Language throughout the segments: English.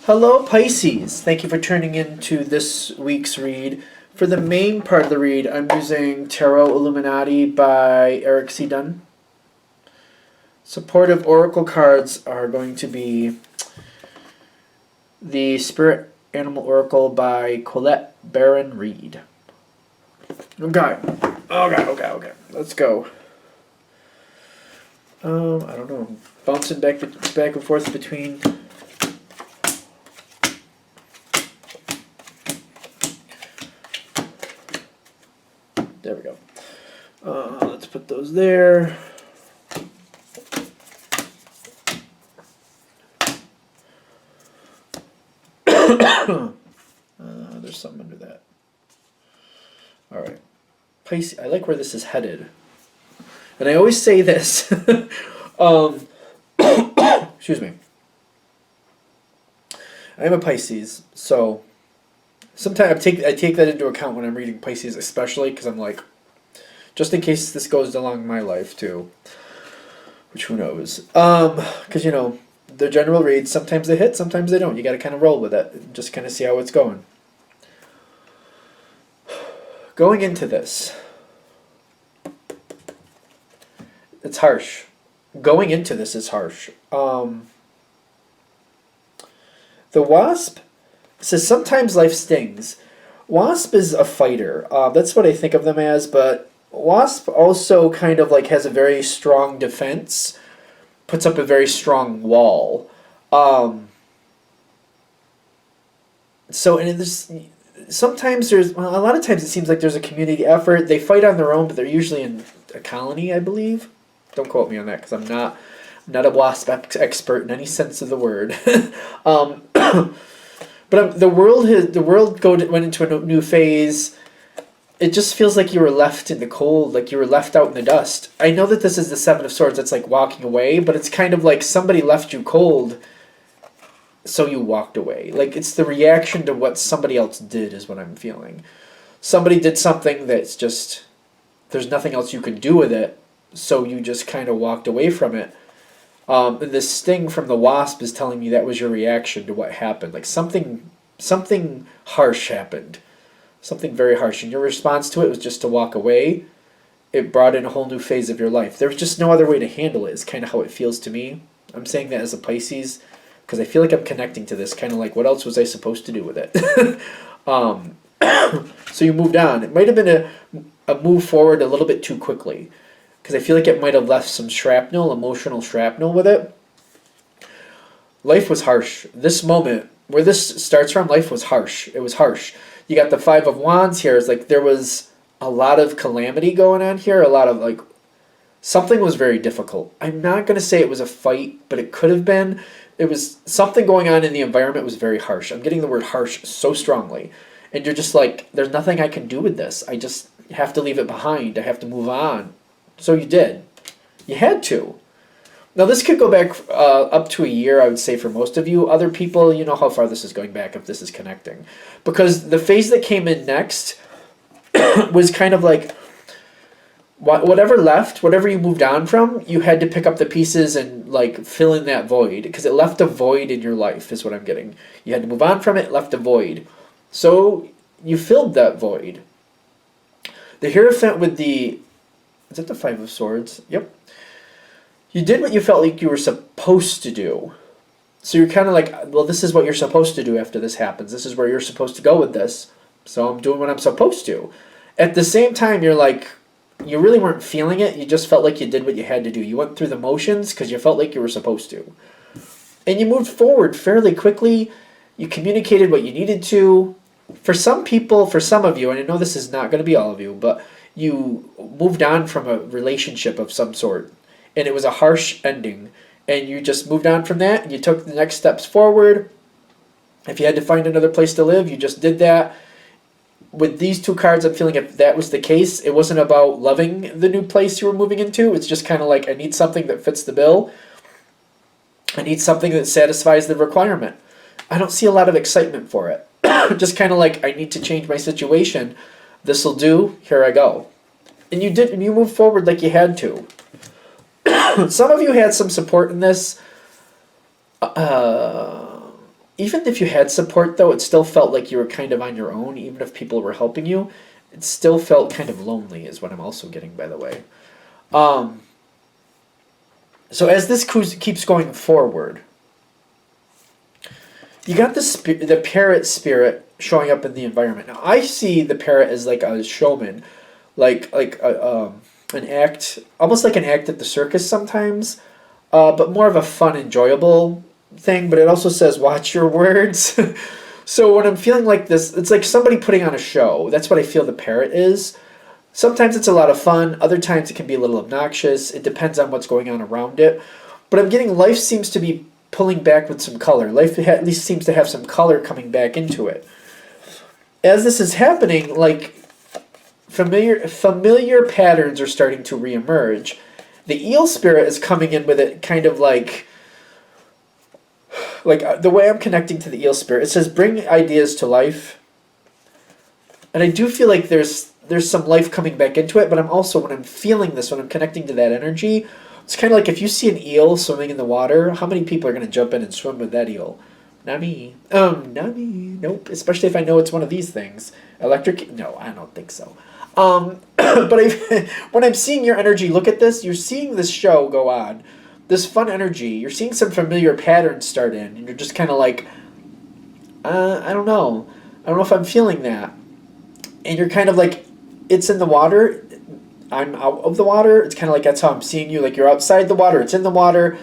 Hello, Pisces. Thank you for tuning in to this week's read. For the main part of the read, I'm using Tarot Illuminati by Eric C. Dunn. Supportive oracle cards are going to be the Spirit Animal Oracle by Colette Baron Reed. Okay. Let's go. I don't know. Bouncing back and forth between. There we go. Let's put those there. There's something under that. All right. Pisces, I like where this is headed. And I always say this. Excuse me. I am a Pisces, so sometimes I take that into account when I'm reading Pisces, especially because I'm like, just in case this goes along my life too, which who knows? Because the general reads, sometimes they hit, sometimes they don't. You got to kind of roll with it, and just kind of see how it's going. Going into this, it's harsh. Going into this is harsh. The Wasp says sometimes life stings. Wasp is a fighter. That's what I think of them as, but Wasp also kind of like has a very strong defense, puts up a very strong wall. So and this sometimes a lot of times it seems like there's a community effort. They fight on their own, but they're usually in a colony, I believe. Don't quote me on that because I'm not a Wasp expert in any sense of the word. But the world went into a new phase. It just feels like you were left in the cold, like you were left out in the dust. I know that this is the Seven of Swords. It's like walking away, but it's kind of like somebody left you cold, so you walked away. Like it's the reaction to what somebody else did is what I'm feeling. Somebody did something that's just, there's nothing else you can do with it, so you just kind of walked away from it. And this sting from the Wasp is telling me that was your reaction to what happened. Like something harsh happened. Something very harsh. And your response to it was just to walk away. It brought in a whole new phase of your life. There was just no other way to handle it is kind of how it feels to me. I'm saying that as a Pisces because I feel like I'm connecting to this. Kind of like, what else was I supposed to do with it? So you moved on. It might have been a move forward a little bit too quickly. Because I feel like it might have left some shrapnel, emotional shrapnel with it. Life was harsh. This moment, where this starts from, life was harsh. It was harsh. You got the Five of Wands here. It's like there was a lot of calamity going on here. A lot of like, something was very difficult. I'm not going to say it was a fight, but it could have been. It was something going on in the environment was very harsh. I'm getting the word harsh so strongly. And you're just like, there's nothing I can do with this. I just have to leave it behind. I have to move on. So you did. You had to. Now this could go back up to a year, I would say, for most of you. Other people, you know how far this is going back if this is connecting. Because the phase that came in next was kind of like whatever left, whatever you moved on from, you had to pick up the pieces and like fill in that void. Because it left a void in your life is what I'm getting. You had to move on from it, left a void. So you filled that void. The Hierophant with the... Is that the Five of Swords? Yep. You did what you felt like you were supposed to do. So you're kind of like, well, this is what you're supposed to do after this happens. This is where you're supposed to go with this. So I'm doing what I'm supposed to. At the same time, you're like, you really weren't feeling it. You just felt like you did what you had to do. You went through the motions because you felt like you were supposed to. And you moved forward fairly quickly. You communicated what you needed to. For some people, for some of you, and I know this is not going to be all of you, but you moved on from a relationship of some sort, and it was a harsh ending, and you just moved on from that, and you took the next steps forward. If you had to find another place to live, you just did that. With these two cards, I'm feeling if that was the case, it wasn't about loving the new place you were moving into. It's just kind of like, I need something that fits the bill. I need something that satisfies the requirement. I don't see a lot of excitement for it. Just kind of like, I need to change my situation. This'll do. Here I go. And you did, and you moved forward like you had to. Some of you had some support in this. even if you had support, though, it still felt like you were kind of on your own, even if people were helping you. It still felt kind of lonely, is what I'm also getting, by the way. So as this keeps going forward, you got the parrot spirit showing up in the environment. Now, I see the parrot as like a showman, like an act, almost like an act at the circus sometimes, but more of a fun, enjoyable thing. But it also says, watch your words. So when I'm feeling like this, it's like somebody putting on a show. That's what I feel the parrot is. Sometimes it's a lot of fun. Other times it can be a little obnoxious. It depends on what's going on around it. But I'm getting life seems to be pulling back with some color. Life at least seems to have some color coming back into it. As this is happening, like familiar patterns are starting to reemerge. The eel spirit is coming in with it kind of like the way I'm connecting to the eel spirit. It says bring ideas to life. And I do feel like there's some life coming back into it, but I'm also, when I'm feeling this, when I'm connecting to that energy, it's kind of like if you see an eel swimming in the water, how many people are going to jump in and swim with that eel? Not me. Not me. Nope. Especially if I know it's one of these things. Electric? No, I don't think so. But when I'm seeing your energy, look at this. You're seeing this show go on. This fun energy. You're seeing some familiar patterns start in. And you're just kind of like, I don't know. I don't know if I'm feeling that. And you're kind of like, it's in the water. I'm out of the water. It's kind of like that's how I'm seeing you. Like you're outside the water. It's in the water.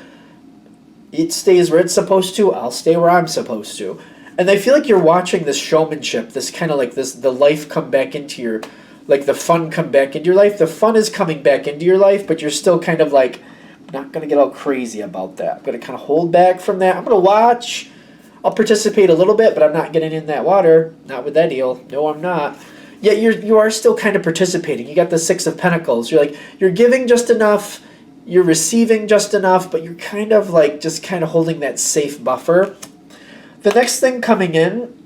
It stays where it's supposed to. I'll stay where I'm supposed to. And I feel like you're watching this showmanship, this kind of like this, the life come back into your, like the fun come back into your life. The fun is coming back into your life, but you're still kind of like, not going to get all crazy about that. I'm going to kind of hold back from that. I'm going to watch. I'll participate a little bit, but I'm not getting in that water. Not with that eel. No, I'm not. Yet you are still kind of participating. You got the Six of Pentacles. You're like, you're giving just enough, you're receiving just enough, but you're kind of like just kind of holding that safe buffer. The next thing coming in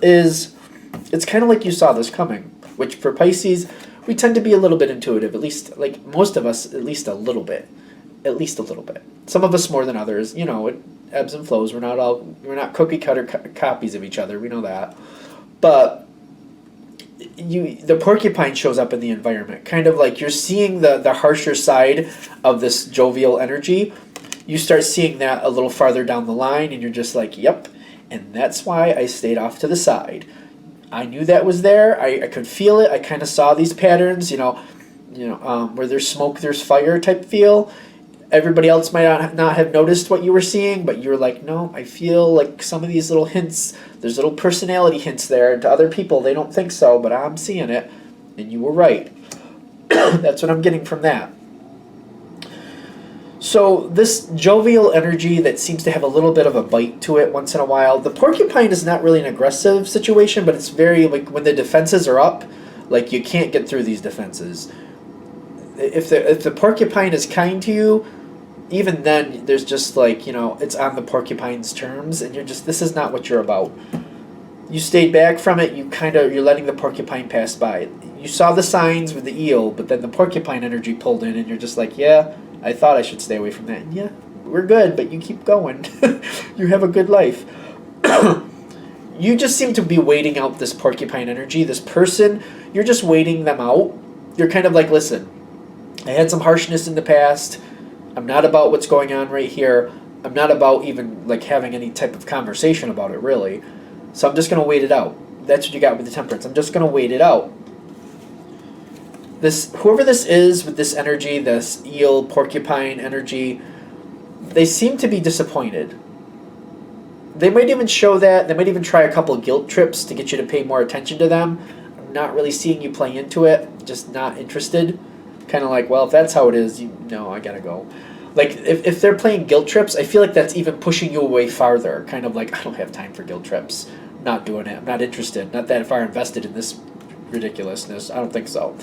is, it's kind of like you saw this coming, which for Pisces, we tend to be a little bit intuitive, at least like most of us, at least a little bit. At least a little bit. Some of us more than others. You know, it ebbs and flows. We're not cookie cutter copies of each other. We know that. But the porcupine shows up in the environment, kind of like you're seeing the harsher side of this jovial energy. You start seeing that a little farther down the line, and you're just like, yep, and that's why I stayed off to the side. I knew that was there. I could feel it. I kind of saw these patterns, where there's smoke, there's fire type feel. Everybody else might not have noticed what you were seeing, but you were like, no, I feel like some of these little hints, there's little personality hints there. To other people, they don't think so, but I'm seeing it, and you were right. That's what I'm getting from that. So this jovial energy that seems to have a little bit of a bite to it once in a while. The porcupine is not really an aggressive situation, but it's very, like, when the defenses are up, like, you can't get through these defenses. If the porcupine is kind to you, even then, there's just like, it's on the porcupine's terms, and you're just, this is not what you're about. You stayed back from it, you're letting the porcupine pass by. You saw the signs with the eel, but then the porcupine energy pulled in, and you're just like, yeah, I thought I should stay away from that. And yeah, we're good, but you keep going. You have a good life. You just seem to be waiting out this porcupine energy, this person, you're just waiting them out. You're kind of like, listen, I had some harshness in the past. I'm not about what's going on right here. I'm not about even like having any type of conversation about it, really. So I'm just going to wait it out. That's what you got with the Temperance. I'm just going to wait it out. Whoever this is with this energy, this eel, porcupine energy, they seem to be disappointed. They might even show that. They might even try a couple guilt trips to get you to pay more attention to them. I'm not really seeing you play into it. Just not interested. Kind of like, well, if that's how it is, I gotta go. Like, if they're playing guilt trips, I feel like that's even pushing you away farther. Kind of like, I don't have time for guilt trips. I'm not doing it. I'm not interested. Not that far invested in this ridiculousness. I don't think so.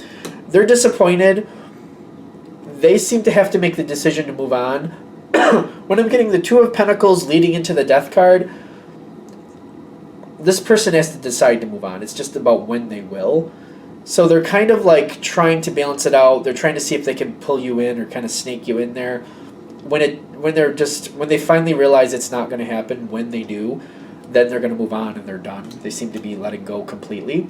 They're disappointed. They seem to have to make the decision to move on. When I'm getting the Two of Pentacles leading into the Death card, this person has to decide to move on. It's just about when they will. So they're kind of like trying to balance it out. They're trying to see if they can pull you in or kind of snake you in there. When they finally realize it's not going to happen, when they do, then they're going to move on and they're done. They seem to be letting go completely.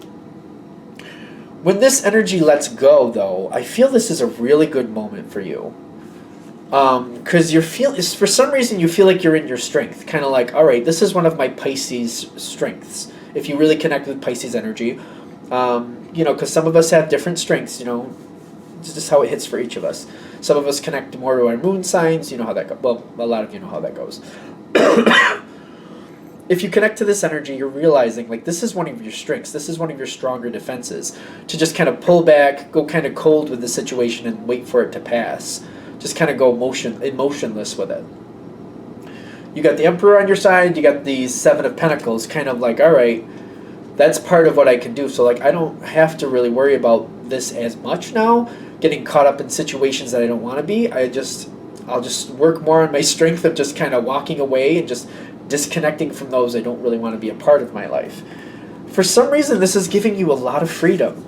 When this energy lets go, though, I feel this is a really good moment for you. Because for some reason you feel like you're in your strength. Kind of like, all right, this is one of my Pisces strengths. If you really connect with Pisces energy, because some of us have different strengths, it's just how it hits for each of us. Some of us connect more to our moon signs, you know how that goes. Well, a lot of you know how that goes. If you connect to this energy, you're realizing, like, this is one of your strengths. This is one of your stronger defenses. To just kind of pull back, go kind of cold with the situation and wait for it to pass. Just kind of go emotionless with it. You got the Emperor on your side, you got the Seven of Pentacles, kind of like, all right, that's part of what I can do. So, like, I don't have to really worry about this as much now, getting caught up in situations that I don't want to be. I'll just work more on my strength of just kind of walking away and just disconnecting from those I don't really want to be a part of my life. For some reason, this is giving you a lot of freedom.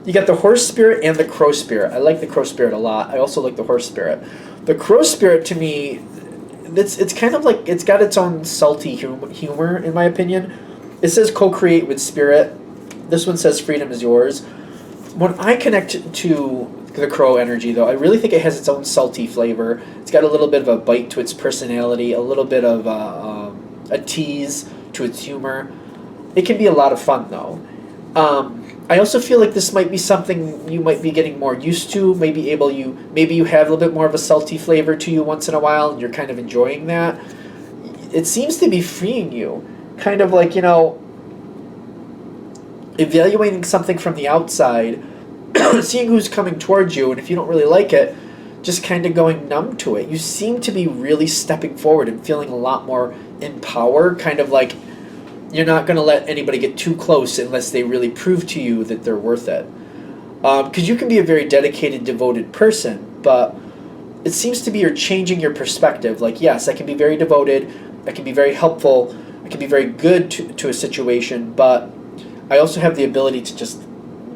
You got the horse spirit and the crow spirit. I like the crow spirit a lot. I also like the horse spirit. The crow spirit, to me, it's kind of like, it's got its own salty humor, in my opinion. It says co-create with spirit. This one says freedom is yours. When I connect to the crow energy, though, I really think it has its own salty flavor. It's got a little bit of a bite to its personality, a little bit of a tease to its humor. It can be a lot of fun, though. I also feel like this might be something you might be getting more used to. Maybe you have a little bit more of a salty flavor to you once in a while, and you're kind of enjoying that. It seems to be freeing you. Kind of like, evaluating something from the outside, seeing who's coming towards you, and if you don't really like it, just kind of going numb to it. You seem to be really stepping forward and feeling a lot more in power, kind of like you're not going to let anybody get too close unless they really prove to you that they're worth it. Because you can be a very dedicated, devoted person, but it seems to be you're changing your perspective. Like, yes, I can be very devoted, I can be very helpful, I can be very good to a situation, but I also have the ability to just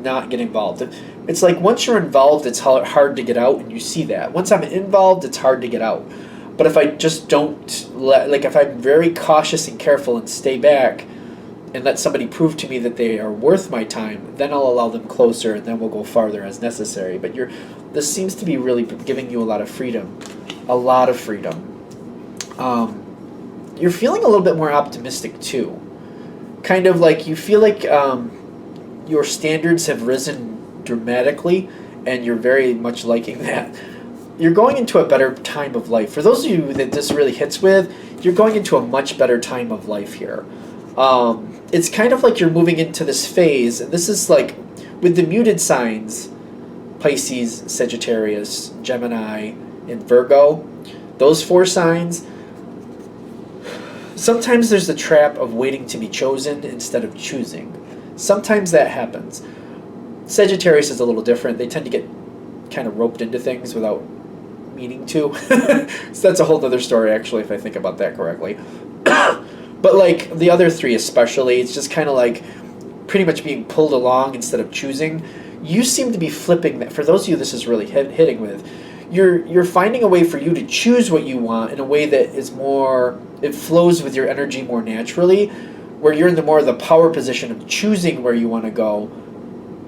not get involved. It's like once you're involved, it's hard to get out, and you see that. Once I'm involved, it's hard to get out. But if I just if I'm very cautious and careful and stay back and let somebody prove to me that they are worth my time, then I'll allow them closer, and then we'll go farther as necessary. But this seems to be really giving you a lot of freedom. A lot of freedom. You're feeling a little bit more optimistic, too. Kind of like you feel like your standards have risen dramatically, and you're very much liking that. You're going into a better time of life. For those of you that this really hits with, you're going into a much better time of life here. It's kind of like you're moving into this phase, and this is like with the muted signs, Pisces, Sagittarius, Gemini, and Virgo, those 4 signs, sometimes there's the trap of waiting to be chosen instead of choosing. Sometimes that happens. Sagittarius is a little different. They tend to get kind of roped into things without meaning to. So that's a whole other story, actually, if I think about that correctly. But like the other 3 especially, it's just kind of like pretty much being pulled along instead of choosing. You seem to be flipping that. For those of you this is really hitting with, you're finding a way for you to choose what you want in a way that is more, it flows with your energy more naturally, where you're in the power position of choosing where you want to go,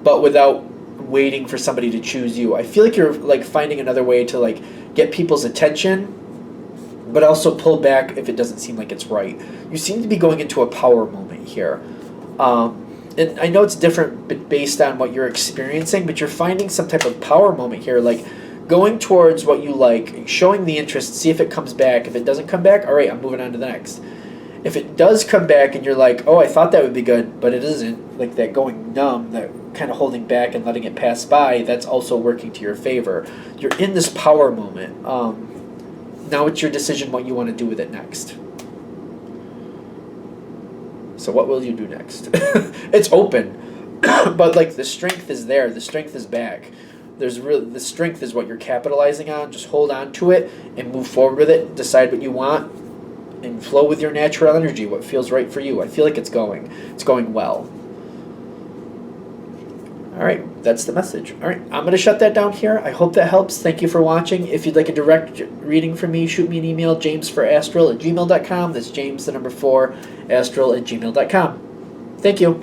but without waiting for somebody to choose you. I feel like you're like finding another way to like get people's attention, but also pull back if it doesn't seem like it's right. You seem to be going into a power moment here. And I know it's different based on what you're experiencing, but you're finding some type of power moment here, like going towards what you like, showing the interest, see if it comes back. If it doesn't come back, all right, I'm moving on to the next. If it does come back and you're like, oh, I thought that would be good, but it isn't, like that going numb, that kind of holding back and letting it pass by, that's also working to your favor. You're in this power moment. Now it's your decision what you want to do with it next. So what will you do next? It's open, but like the strength is there. The strength is back. The strength is what you're capitalizing on. Just hold on to it and move forward with it. Decide what you want and flow with your natural energy. What feels right for you. I feel like it's going well. All right, that's the message. All right, I'm going to shut that down here. I hope that helps. Thank you for watching. If you'd like a direct reading from me, shoot me an email, jamesforastral@gmail.com. That's James, the number 4, astral@gmail.com. Thank you.